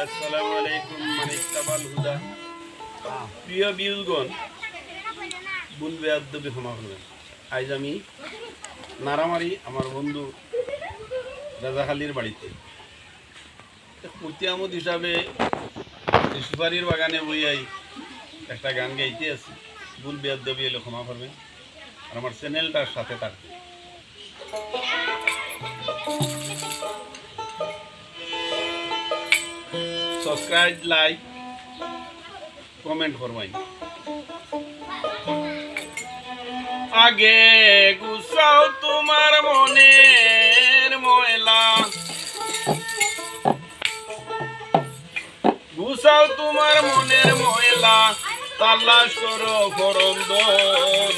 আসসালামু আলাইকুম মানিকতাবাল হুদা প্রিয় বিউগণ বুলবে আদবি ক্ষমা করবেন। আজ আমি নারামারি আমার বন্ধু রাজাখালীর বাড়িতে কুর্তি আমদ হিসাবে সুপারির বাগানে বইয়াই একটা গান গাইতে আছি। বুলবে আদবি এলে ক্ষমা করবেন আর আমার চ্যানেলটার সাথে থাকবে। সাবস্ক্রাইব লাইক কমেন্ট করবেন। আগে গুছাও তোমার মনের ময়লা, গুছাও তোমার মনের ময়লা, তালাশ করো করন্দন।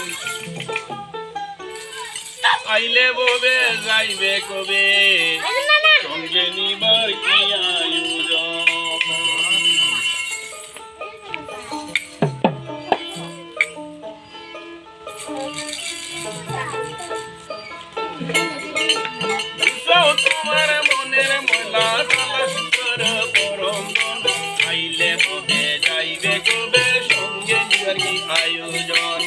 আইলে ববে যাইবে কবে, সঙ্গে নিবার কি আয়োজন। তোমার মনের ময়লা, তালাশ করো করন্দন। আইলে ববে যাইবে কবে, সঙ্গে নিবার কি আয়োজন।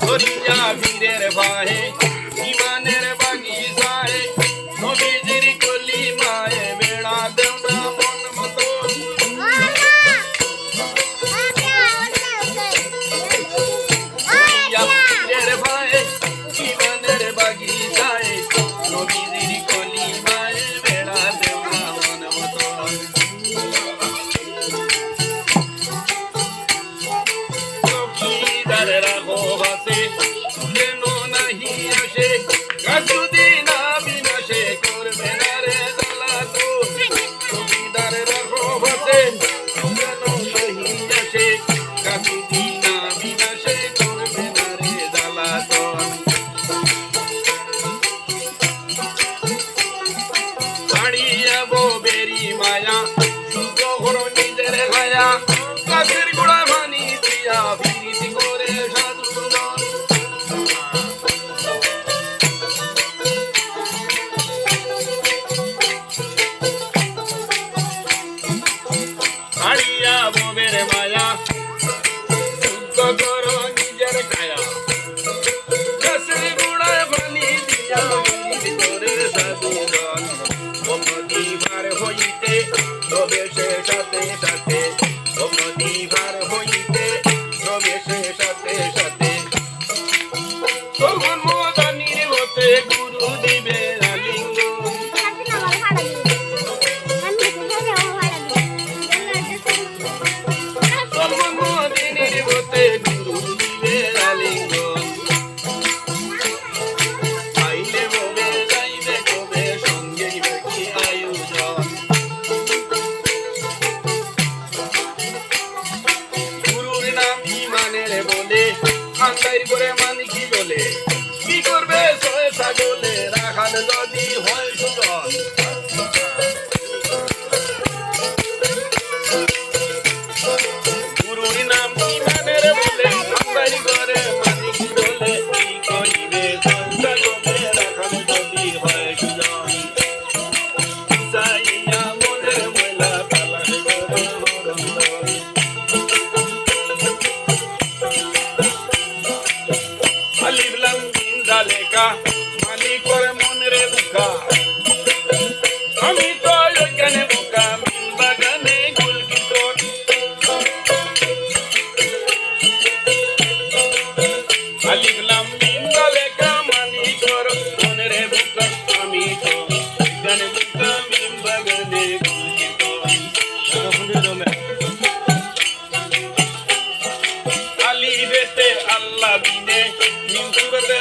ধরিয়া বীরের ভাই ইমানের বাগিচায়, নবীজির কলিমায় বেড়া দেও না মন মতো। ধরিয়া বীরের ভাই ইমানের বাগিচায়, নবীজির কলিমায় বেড়া দেও না মন মতো। চৌকিদার রাখো হাতে যেন নাহি আসে, কাসুদিন বিনাশে করবে না রে জ্বালাতো। চৌকিদার রাখো হাতে যেন নাহি আসে, কাসুদিন বিনাশে করবে না রে জ্বালাতো। ছাড়িয়া বেরি মায়া, শুদ্ধ করো নিজের ছায়া, গাছের গোড়া ভানি দিয়া বিরীতি করে সাধুজন। ছাড়িয়া ববের মায়া, শুদ্ধ করো নিজের কায়া, গাছের গোড়া ভানি দিয়া বিরীতি করে সাধুজন। অমদিবার হইতে প্রবেশে সাথে সাথে, অমদিবার হইতে প্রবেশে সাথে সাথে, তখন মদানির হতে গুরু দিবে আলিঙ্গন। তখন মদিনীর হতে গুরু দিবে আলিঙ্গন। আইলে ববে যাইবে কবে, সঙ্গে কি আয়োজন। গুরুর নাম ইমানের বলে, আন্দার করে মানি কি বলে, কি করবে ছয় ছাগলে রাখাল যদি হয় সুজন। গুরুর নাম ইমানের বলে, আন্দার করে মানি কি বলে, কি করিবে ছয় ছাগলে রাখাল যদি হয় সুজন। চাইয়া মনের ময়লা, তালাশ করো করন্দন। আলিফলাম মিম জালেকা, মালিকর মনের বুকা, আমি তো এখানে বোকা মিম বাগানে গুলকিতর। আলিফলাম মিম জালেকা, মালিকর মনের বুকা, আমি তো এখানে বোকা মিম বাগানে গুলকিতর। আলিফেতে আল্লাহ বিনে, মিম সুরতে